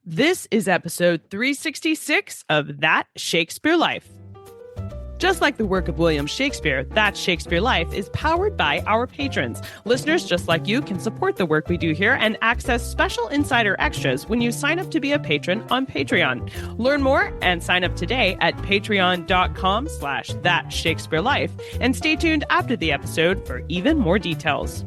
This is episode 366 of That Shakespeare Life. Just like the work of William Shakespeare, That Shakespeare Life is powered by our patrons. Listeners just like you can support the work we do here and access special insider extras when you sign up to be a patron on Patreon. Learn more and sign up today at patreon.com/thatshakespearelife and stay tuned after the episode for even more details.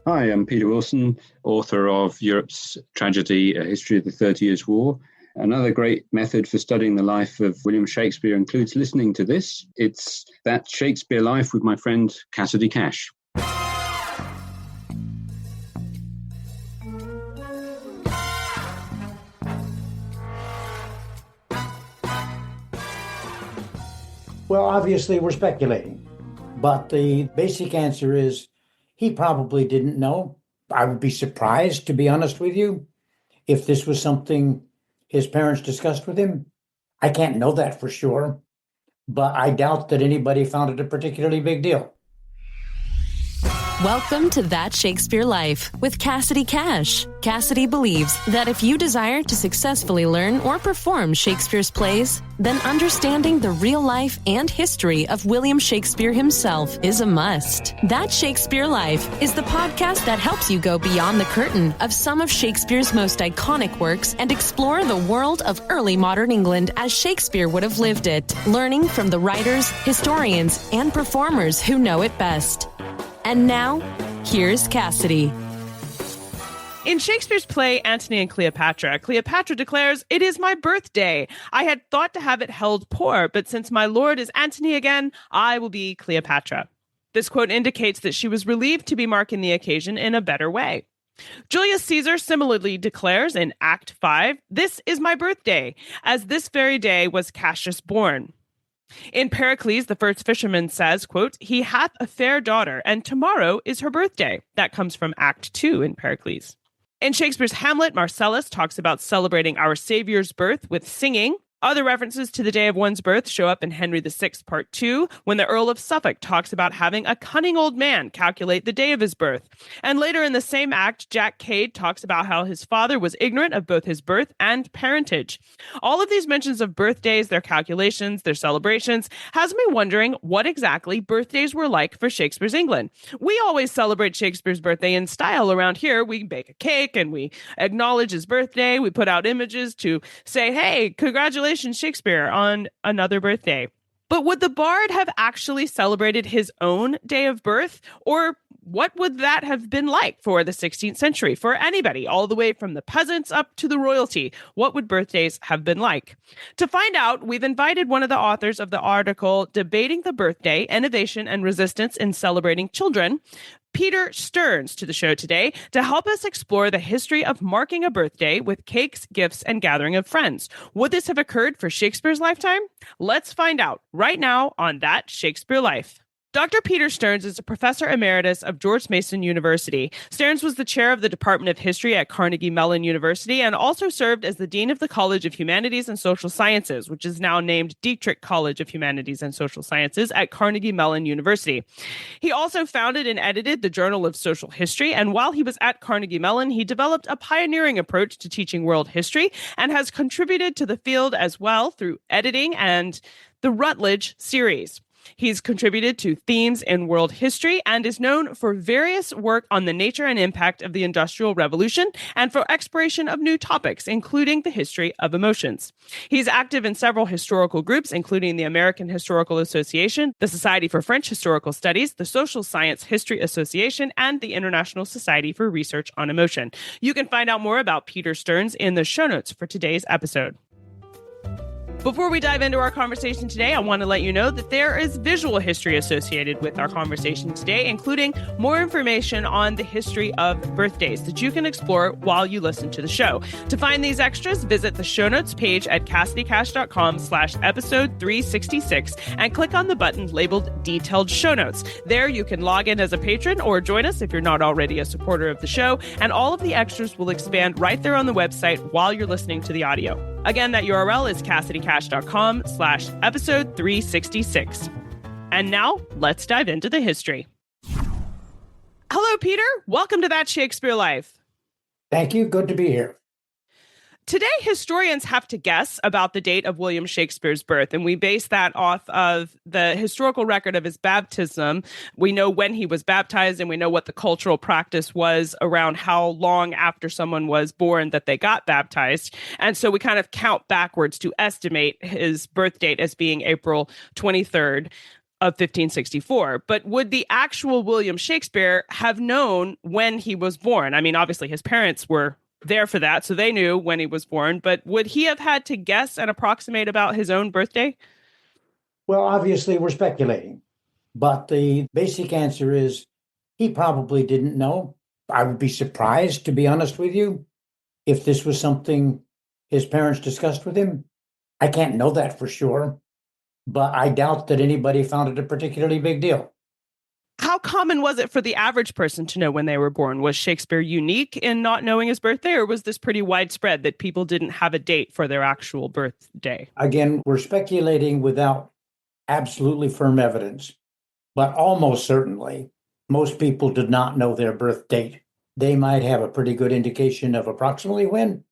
Hi, I'm Peter Wilson, author of Europe's Tragedy, A History of the 30 Years' War. Another great method for studying the life of William Shakespeare includes listening to this. It's That Shakespeare Life with my friend Cassidy Cash. Well, obviously we're speculating, but the basic answer is he probably didn't know. I would be surprised, to be honest with you, if this was something his parents discussed with him. I can't know that for sure, but I doubt that anybody found it a particularly big deal. Welcome to That Shakespeare Life with Cassidy Cash. Cassidy believes that if you desire to successfully learn or perform Shakespeare's plays, then understanding the real life and history of William Shakespeare himself is a must. That Shakespeare Life is the podcast that helps you go beyond the curtain of some of Shakespeare's most iconic works and explore the world of early modern England as Shakespeare would have lived it, learning from the writers, historians, and performers who know it best. And now, here's Cassidy. In Shakespeare's play, Antony and Cleopatra, Cleopatra declares, "It is my birthday. I had thought to have it held poor, but since my lord is Antony again, I will be Cleopatra." This quote indicates that she was relieved to be marking the occasion in a better way. Julius Ceasar similarly declares in Act 5, "This is my birthday, as this very day was Cassius born." In Pericles, the First Fisherman says, quote, "He hath a fair daughter, and tomorrow is her birthday." That comes from Act 2 in Pericles. In Shakespeare's Hamlet, Marcellus talks about celebrating our Savior's birth with singing. Other references to the day of one's birth show up in Henry VI, Part 2, when the Earl of Suffolk talks about having a cunning old man calculate the day of his birth. And later in the same act, Cade talks about how his father was ignorant of both his birth and parentage. All of these mentions of birthdays, their calculations, their celebrations, has me wondering what exactly birthdays were like for Shakespeare's England. We always celebrate Shakespeare's birthday in style around here. We bake a cake and we acknowledge his birthday. We put out images to say, hey, congratulations, Shakespeare, on another birthday. But would the bard have actually celebrated his own day of birth? Or what would that have been like for the 16th century? For anybody, all the way from the peasants up to the royalty, what would birthdays have been like? To find out, we've invited one of the authors of the article Debating the Birthday, Innovation and Resistance in Celebrating Children, Peter Stearns, to the show today to help us explore the history of marking a birthday with cakes, gifts, and gathering of friends. Would this have occurred for Shakespeare's lifetime? Let's find out right now on That Shakespeare Life. Dr. Peter Stearns is a professor emeritus of George Mason University. Stearns was the chair of the Department of History at Carnegie Mellon University and also served as the dean of the College of Humanities and Social Sciences, which is now named Dietrich College of Humanities and Social Sciences at Carnegie Mellon University. He also founded and edited the Journal of Social History, and while he was at Carnegie Mellon, he developed a pioneering approach to teaching world history and has contributed to the field as well through editing and the Routledge series. He's contributed to themes in world history and is known for various work on the nature and impact of the Industrial Revolution and for exploration of new topics, including the history of emotions. He's active in several historical groups, including the American Historical Association, the Society for French Historical Studies, the Social Science History Association, and the International Society for Research on Emotion. You can find out more about Peter Stearns in the show notes for today's episode. Before we dive into our conversation today, I want to let you know that there is visual history associated with our conversation today, including more information on the history of birthdays that you can explore while you listen to the show. To find these extras, visit the show notes page at CassidyCash.com/episode 366 and click on the button labeled Detailed Show Notes. There you can log in as a patron or join us if you're not already a supporter of the show, and all of the extras will expand right there on the website while you're listening to the audio. Again, that URL is CassidyCash.com/episode 366. And now, let's dive into the history. Hello, Peter. Welcome to That Shakespeare Life. Thank you. Good to be here. Today, historians have to guess about the date of William Shakespeare's birth, and we base that off of the historical record of his baptism. We know when he was baptized, and we know what the cultural practice was around how long after someone was born that they got baptized. And so we kind of count backwards to estimate his birth date as being April 23rd of 1564. But would the actual William Shakespeare have known when he was born? I mean, obviously his parents were there for that, so they knew when he was born, but would he have had to guess and approximate about his own birthday? Well, obviously, we're speculating, but the basic answer is he probably didn't know. I would be surprised, to be honest with you, if this was something his parents discussed with him. I can't know that for sure, but I doubt that anybody found it a particularly big deal. How common was it for the average person to know when they were born? Was Shakespeare unique in not knowing his birthday, or was this pretty widespread that people didn't have a date for their actual birthday? Again, we're speculating without absolutely firm evidence, but almost certainly most people did not know their birth date. They might have a pretty good indication of approximately when.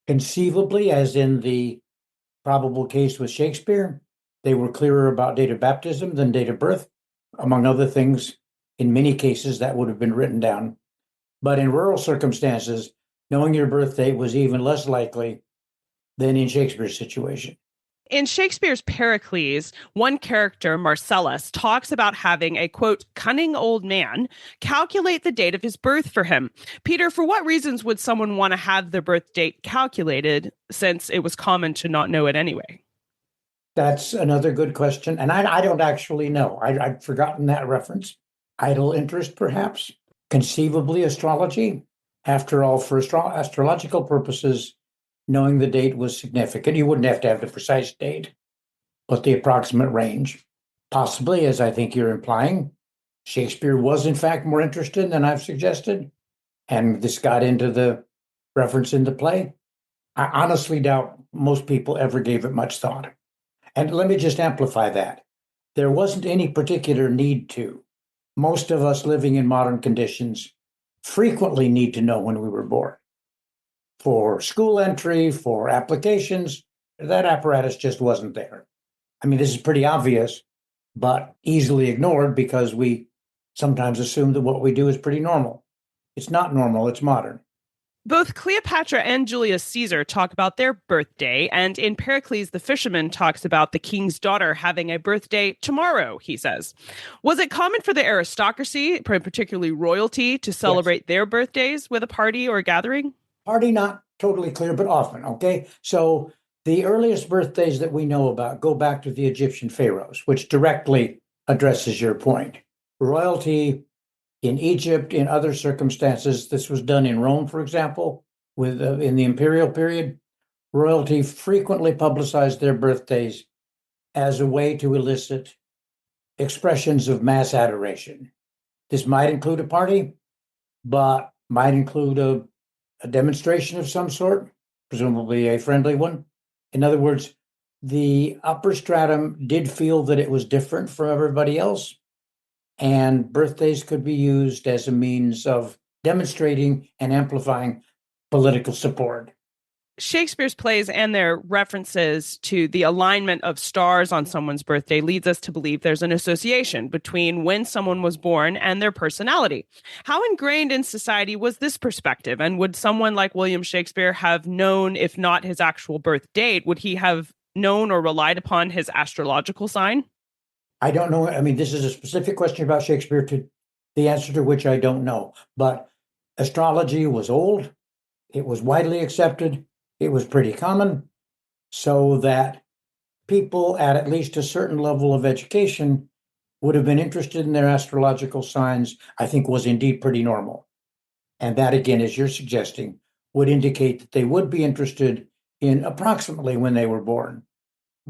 Conceivably, as in the probable case with Shakespeare, they were clearer about date of baptism than date of birth. Among other things, in many cases, that would have been written down. But in rural circumstances, knowing your birth date was even less likely than in Shakespeare's situation. In Shakespeare's Pericles, one character, Marcellus, talks about having a, quote, cunning old man calculate the date of his birth for him. Peter, for what reasons would someone want to have their birth date calculated, since it was common to not know it anyway? That's another good question. And I don't actually know. I'd forgotten that reference. Idle interest, perhaps. Conceivably, astrology. After all, for astrological purposes, knowing the date was significant. You wouldn't have to have the precise date, but the approximate range. Possibly, as I think you're implying, Shakespeare was in fact more interested than I've suggested, and this got into the reference in the play. I honestly doubt most people ever gave it much thought. And let me just amplify that. There wasn't any particular need to. Most of us living in modern conditions frequently need to know when we were born. For school entry, for applications, that apparatus just wasn't there. I mean, this is pretty obvious, but easily ignored because we sometimes assume that what we do is pretty normal. It's not normal, it's modern. Both Cleopatra and Julius Caesar talk about their birthday, and in Pericles, the fisherman talks about the king's daughter having a birthday tomorrow, he says. Was it common for the aristocracy, particularly royalty, to celebrate their birthdays with a party or a gathering? Party, not totally clear, but often, okay? So the earliest birthdays that we know about go back to the Egyptian pharaohs, which directly addresses your point. Royalty in Egypt, in other circumstances, this was done in Rome, for example, in the imperial period. Royalty frequently publicized their birthdays as a way to elicit expressions of mass adoration. This might include a party, but might include a demonstration of some sort, presumably a friendly one. In other words, the upper stratum did feel that it was different from everybody else, and birthdays could be used as a means of demonstrating and amplifying political support. Shakespeare's plays and their references to the alignment of stars on someone's birthday leads us to believe there's an association between when someone was born and their personality. How ingrained in society was this perspective? And would someone like William Shakespeare have known, if not his actual birth date, would he have known or relied upon his astrological sign? I don't know. I mean, this is a specific question about Shakespeare, to the answer to which I don't know. But astrology was old. It was widely accepted. It was pretty common, so that people at least a certain level of education would have been interested in their astrological signs, I think was indeed pretty normal. And that, again, as you're suggesting, would indicate that they would be interested in approximately when they were born.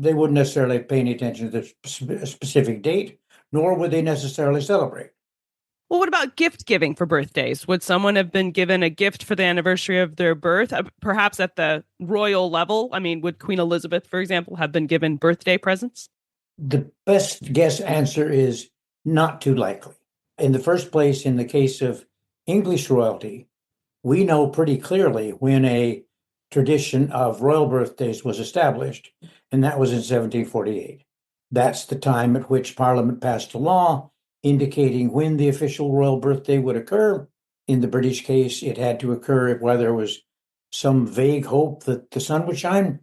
They wouldn't necessarily pay any attention to the specific date, nor would they necessarily celebrate. Well, what about gift giving for birthdays? Would someone have been given a gift for the anniversary of their birth, perhaps at the royal level? I mean, would Queen Elizabeth, for example, have been given birthday presents? The best guess answer is not too likely. In the first place, in the case of English royalty, we know pretty clearly when a tradition of royal birthdays was established, and that was in 1748. That's the time at which Parliament passed a law indicating when the official royal birthday would occur. In the British case, it had to occur while there was some vague hope that the sun would shine,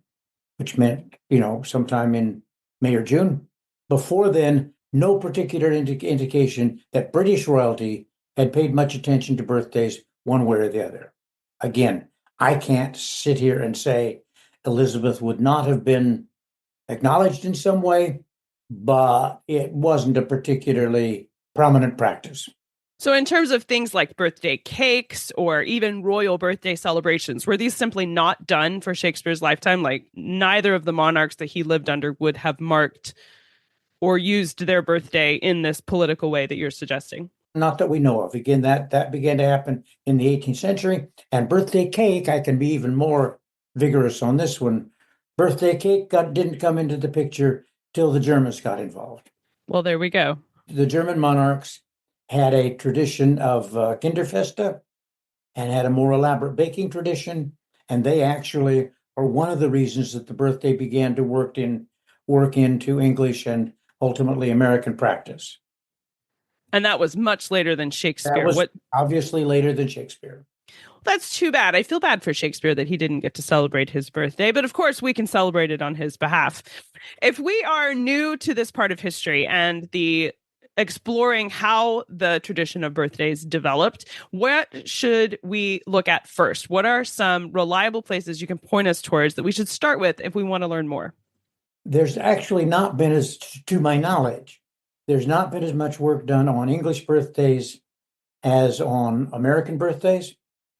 which meant, sometime in May or June. Before then, no particular indication that British royalty had paid much attention to birthdays one way or the other. Again, I can't sit here and say Elizabeth would not have been acknowledged in some way, but it wasn't a particularly prominent practice. So in terms of things like birthday cakes or even royal birthday celebrations, were these simply not done for Shakespeare's lifetime? Like neither of the monarchs that he lived under would have marked or used their birthday in this political way that you're suggesting? Not that we know of. Again, that began to happen in the 18th century. And birthday cake, I can be even more vigorous on this one. Birthday cake didn't come into the picture till the Germans got involved. Well, there we go. The German monarchs had a tradition of Kinderfeste and had a more elaborate baking tradition. And they actually are one of the reasons that the birthday began to work into English and ultimately American practice. And that was much later than Shakespeare. That was obviously later than Shakespeare. That's too bad. I feel bad for Shakespeare that he didn't get to celebrate his birthday, but of course we can celebrate it on his behalf. If we are new to this part of history and the exploring how the tradition of birthdays developed, what should we look at first? What are some reliable places you can point us towards that we should start with if we want to learn more? There's actually not been, to my knowledge, there's not been as much work done on English birthdays as on American birthdays,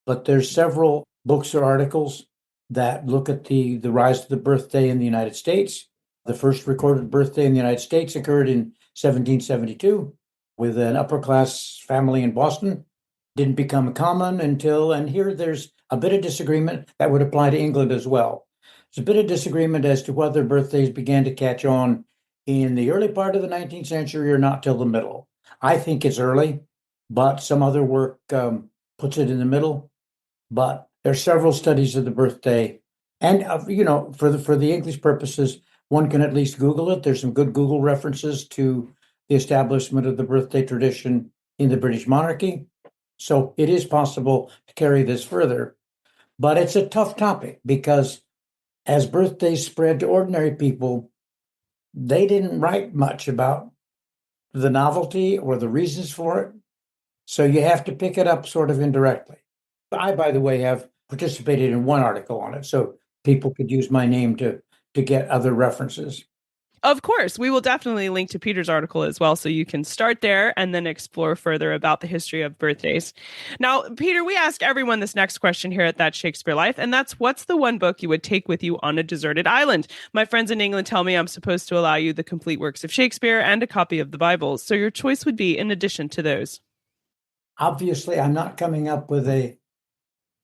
but there's several books or articles that look at the rise of the birthday in the United States. The first recorded birthday in the United States occurred in 1772 with an upper-class family in Boston. Didn't become common until, and here there's a bit of disagreement that would apply to England as well. There's a bit of disagreement as to whether birthdays began to catch on in the early part of the 19th century or not till the middle. I think it's early, but some other work puts it in the middle. But there's several studies of the birthday. And, for the English purposes, one can at least Google it. There's some good Google references to the establishment of the birthday tradition in the British monarchy. So it is possible to carry this further. But it's a tough topic because as birthdays spread to ordinary people, they didn't write much about the novelty or the reasons for it. So you have to pick it up sort of indirectly. I, by the way, have participated in one article on it, so people could use my name to get other references. Of course, we will definitely link to Peter's article as well, so you can start there and then explore further about the history of birthdays. Now, Peter, we ask everyone this next question here at That Shakespeare Life, and that's, what's the one book you would take with you on a deserted island? My friends in England tell me I'm supposed to allow you the complete works of Shakespeare and a copy of the Bible, so your choice would be in addition to those. Obviously, I'm not coming up with a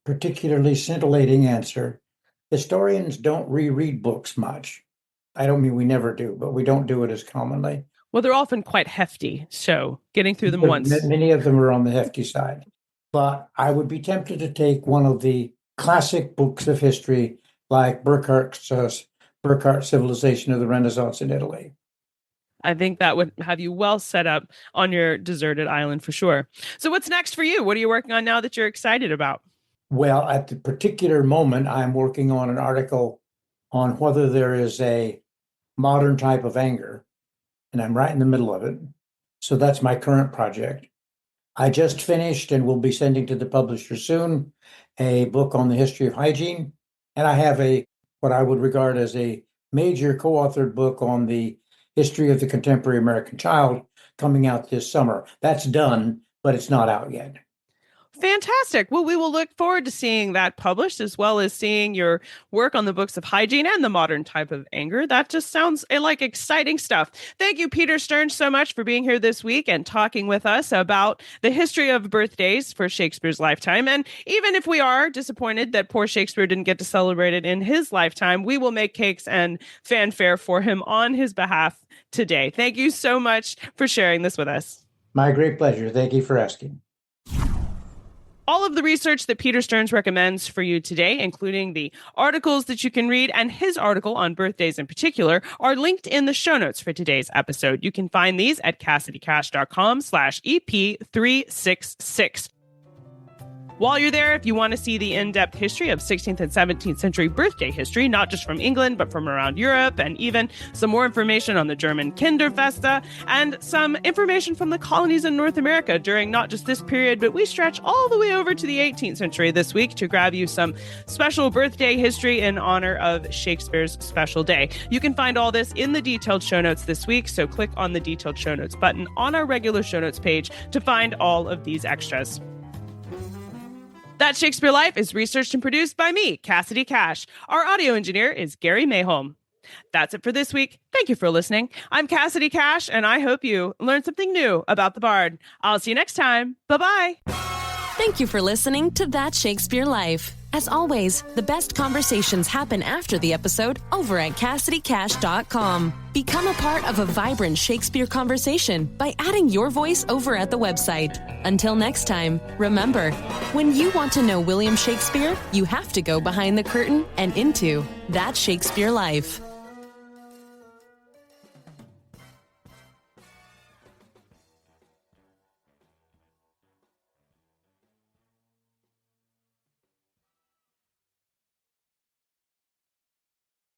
particularly scintillating answer. Historians don't reread books much. I don't mean we never do, but we don't do it as commonly. Well, they're often quite hefty, so getting through them once. Many of them are on the hefty side. But I would be tempted to take one of the classic books of history, like Burckhardt's Civilization of the Renaissance in Italy. I think that would have you well set up on your deserted island for sure. So what's next for you? What are you working on now that you're excited about? Well, at the particular moment, I'm working on an article on whether there is a modern type of anger, and I'm right in the middle of it. So that's my current project. I just finished and will be sending to the publisher soon a book on the history of hygiene. And I have what I would regard as a major co-authored book on the history of the contemporary American child coming out this summer. That's done, but it's not out yet. Fantastic. Well, we will look forward to seeing that published, as well as seeing your work on the books of hygiene and the modern type of anger. That just sounds like exciting stuff. Thank you, Peter Stearns, so much for being here this week and talking with us about the history of birthdays for Shakespeare's lifetime. And even if we are disappointed that poor Shakespeare didn't get to celebrate it in his lifetime, we will make cakes and fanfare for him on his behalf today. Thank you so much for sharing this with us. My great pleasure. Thank you for asking. All of the research that Peter Stearns recommends for you today, including the articles that you can read and his article on birthdays in particular, are linked in the show notes for today's episode. You can find these at CassidyCash.com/EP366. While you're there, if you want to see the in-depth history of 16th and 17th century birthday history, not just from England, but from around Europe, and even some more information on the German Kinderfeste, and some information from the colonies in North America during not just this period, but we stretch all the way over to the 18th century this week to grab you some special birthday history in honor of Shakespeare's special day. You can find all this in the detailed show notes this week, so click on the detailed show notes button on our regular show notes page to find all of these extras. That Shakespeare Life is researched and produced by me, Cassidy Cash. Our audio engineer is Gary Mayholm. That's it for this week. Thank you for listening. I'm Cassidy Cash, and I hope you learned something new about the Bard. I'll see you next time. Bye-bye. Thank you for listening to That Shakespeare Life. As always, the best conversations happen after the episode over at CassidyCash.com. Become a part of a vibrant Shakespeare conversation by adding your voice over at the website. Until next time, remember, when you want to know William Shakespeare, you have to go behind the curtain and into That Shakespeare Life.